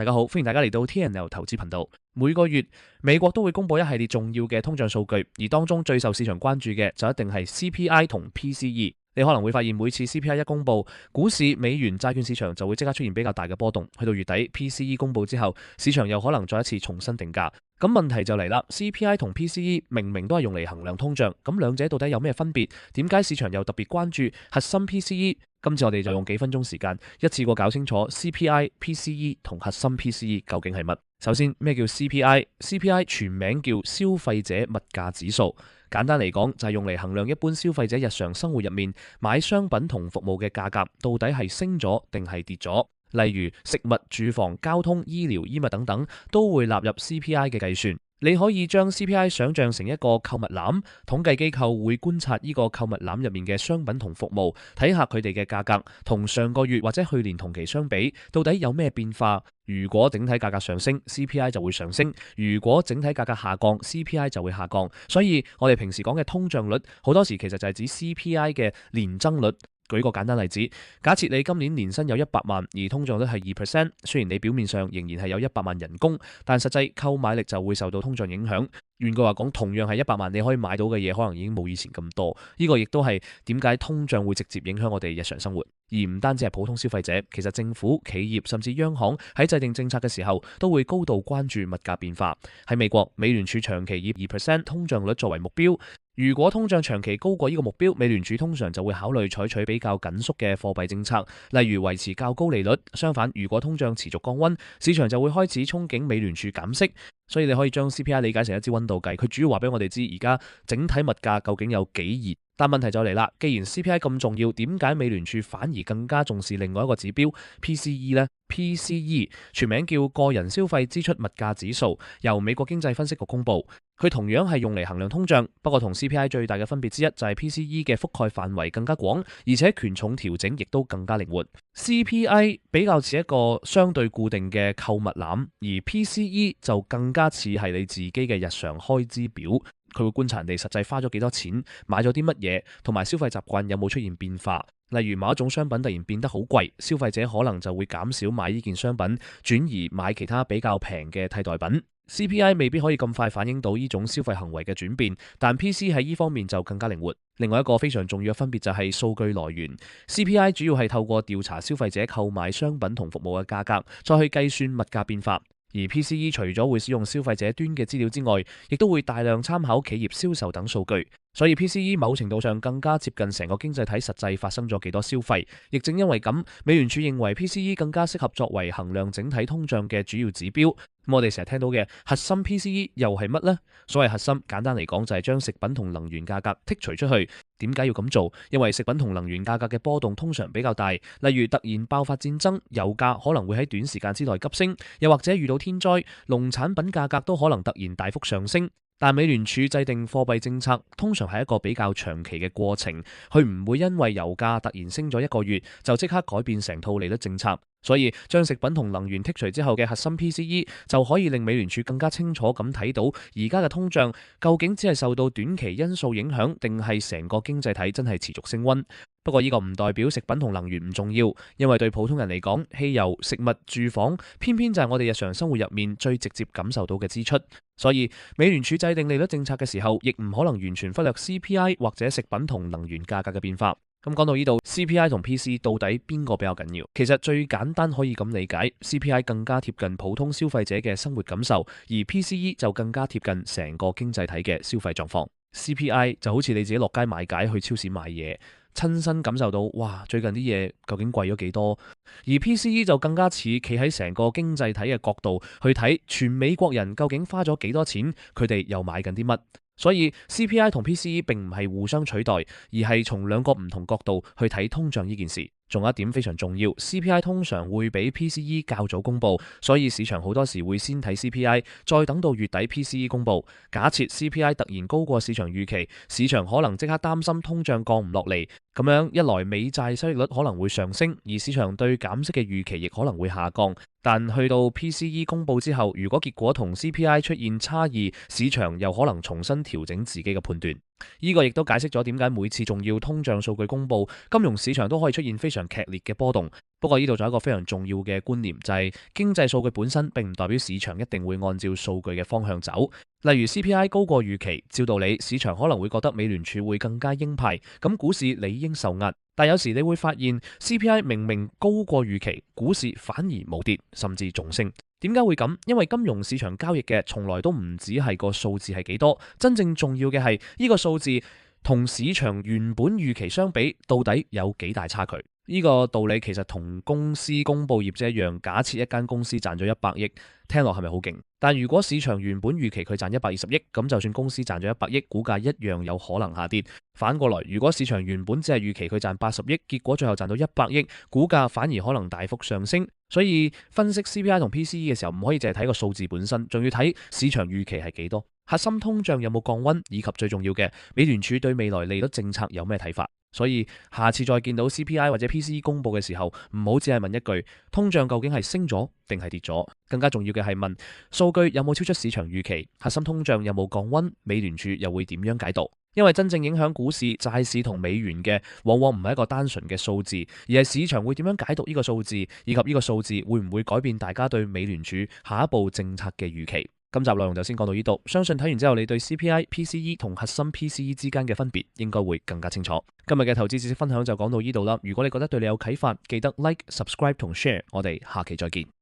大家好，歡迎大家嚟到 TNL 投資頻道。每個月美國都會公布一系列重要嘅通脹數據，而當中最受市場關注嘅就一定係 CPI 同 PCE。你可能會發現每次 CPI 一公布，股市、美元、債券市場就會即刻出現比較大嘅波動。去到月底 PCE 公布之後，市場又可能再一次重新定價。咁問題就嚟啦，CPI 同 PCE 明明都係用嚟衡量通脹，咁兩者到底有咩分別？點解市場又特別關注核心 PCE？今次我哋就用幾分鐘時間，一次過搞清楚 CPI、PCE 同核心 PCE 究竟係乜。首先，咩叫 CPI？CPI 全名叫消費者物價指數，簡單嚟講就係用嚟衡量一般消費者日常生活入面買商品同服務嘅價格到底係升咗定係跌咗。例如食物、住房、交通、醫療、衣物等等都會納入 CPI 嘅計算。你可以將 CPI 想像成一個購物籃，統計機構會觀察呢個購物籃入面嘅商品同服務，睇下佢哋嘅價格同上個月或者去年同期相比，到底有咩變化。如果整體價格上升， CPI 就會上升；如果整體價格下降， CPI 就會下降。所以我哋平時講嘅通脹率，好多時其實就係指 CPI 嘅年增率。舉個簡單例子，假設你今年年薪有100萬，而通脹率係2%，雖然你表面上仍然係有100萬人工，但實際購買力就會受到通脹影響。換句話講，同樣係100萬，你可以買到嘅嘢可能已經冇以前咁多。呢個亦都係點解通脹會直接影響我哋日常生活，而唔單止係普通消費者。其實政府、企業甚至央行喺制定政策嘅時候，都會高度關注物價變化。喺美國，美聯儲長期以2%通脹率作為目標。如果通脹長期高過呢個目標，美聯儲通常就會考慮採取比較緊縮嘅貨幣政策，例如維持較高利率。相反，如果通脹持續降溫，市場就會開始憧憬美聯儲減息。所以你可以將 CPI 理解成一支溫度計，佢主要話俾我哋知而家整體物價究竟有幾熱。但問題就嚟啦，既然 CPI 咁重要，點解美聯儲反而更加重視另外一個指標 PCE 呢？ PCE 全名叫個人消費支出物價指數，由美國經濟分析局公佈。佢同樣係用嚟衡量通脹，不過同 CPI 最大嘅分別之一就係 PCE 嘅覆蓋範圍更加廣，而且權重調整亦都更加靈活。CPI 比較似一個相對固定嘅購物籃，而 PCE 就更加似係你自己嘅日常開支表。佢會觀察人哋實際花咗幾多錢，買咗啲乜嘢，同埋消費習慣有冇出現變化。例如某一種商品突然變得好貴，消費者可能就會減少買呢件商品，轉而買其他比較平嘅替代品。CPI 未必可以咁快反映到呢種消費行為嘅轉變，但 PC 喺呢方面就更加靈活。另外一個非常重要嘅分別就係數據來源。CPI 主要係透過調查消費者購買商品同服務嘅價格，再去計算物價變化。而 PCE 除咗會使用消費者端嘅資料之外，亦都會大量參考企業銷售等數據。所以 PCE 某程度上更加接近成個經濟體實際發生咗幾多消費。亦正因為咁，美聯儲認為 PCE 更加適合作為衡量整體通脹嘅主要指標。咁我哋成日聽到嘅核心 PCE 又係乜呢？所謂核心，簡單嚟講就係將食品同能源價格剔除出去。點解要咁做？因為食品同能源價格嘅波動通常比較大，例如突然爆發戰爭，油價可能會喺短時間之內急升，又或者遇到天災，農產品價格都可能突然大幅上升。但美聯儲制定貨幣政策通常係一個比較長期嘅過程，佢唔會因為油價突然升咗1個月就即刻改變成套利率政策。所以將食品同能源剔除之後嘅核心 PCE 就可以令美聯儲更加清楚咁睇到而家嘅通脹究竟只係受到短期因素影響，定係成個經濟體真係持續升溫。不過呢個唔代表食品同能源唔重要，因為對普通人嚟講，汽油、食物、住房偏偏就係我哋日常生活入面最直接感受到嘅支出。所以美聯儲制定利率政策嘅時候，亦唔可能完全忽略 CPI 或者食品同能源價格嘅變化。咁講到呢度 CPI 同 PC 到底邊個比較緊要？其實最簡單可以咁理解， CPI 更加貼近普通消費者嘅生活感受，而 PCE 就更加貼近成個經濟體嘅消費狀況。CPI 就好似你自己落街買解，去超市買嘢，親身感受到哇，最近啲嘢究竟貴咗幾多？而 PCE 就更加似企喺成個經濟體嘅角度去睇全美國人究竟花咗幾多錢，佢哋又買緊啲乜？所以 CPI 同 PCE 並唔係互相取代，而係從兩個唔同角度去睇通脹呢件事。仲有一點非常重要， CPI 通常會比 PCE 較早公佈，所以市場好多時會先睇 CPI， 再等到月底 PCE 公佈。假設 CPI 突然高過市場預期，市場可能即刻擔心通脹降唔落嚟，咁樣一來美債收益率可能會上升，而市場對減息嘅預期亦可能會下降。但去到 PCE 公佈之後，如果結果同 CPI 出現差異，市場又可能重新調整自己嘅判斷。呢個亦都解釋咗點解每次重要通脹數據公佈，金融市場都可以出現非常劇烈嘅波動。不過呢度仲有一個非常重要嘅觀念，就係經濟數據本身並唔代表市場一定會按照數據嘅方向走。例如 CPI 高過預期，照道理市場可能會覺得美聯儲會更加鷹派，咁股市理應受壓。但有時你會發現 CPI 明明高過預期，股市反而冇跌，甚至仲升。點解會咁？因為金融市場交易嘅從來都唔只係個數字係幾多，真正重要嘅係呢個數字同市場原本預期相比，到底有幾大差距？呢個道理其實同公司公布業績一樣，假設一間公司賺咗100億，聽落係咪好勁？但如果市場原本預期佢賺120億，咁就算公司賺咗100億，股價一樣有可能下跌。反過來，如果市場原本只係預期佢賺80億，結果最後賺到100億，股價反而可能大幅上升。所以分析 CPI 同 PCE 嘅時候，唔可以淨係睇個數字本身，仲要睇市場預期係幾多，核心通脹有冇降溫，以及最重要嘅美聯儲對未來利率政策有咩睇法。所以下次再見到 CPI 或者 PCE 公佈嘅時候，唔好只係問一句通脹究竟係升咗定係跌咗，更加重要嘅係問數據有冇超出市場預期，核心通脹有冇降溫，美聯儲又會點樣解讀？因為真正影響股市、債市同美元嘅，往往唔係一個單純嘅數字，而係市場會點樣解讀呢個數字，以及呢個數字會唔會改變大家對美聯儲下一步政策嘅預期。今集內容就先講到呢度，相信睇完之後你對 CPI、PCE 同核心 PCE 之間嘅分別應該會更加清楚。今日嘅投資知識分享就講到呢度啦。如果你覺得對你有啟發，記得 Like、Subscribe 同 Share。我哋下期再見。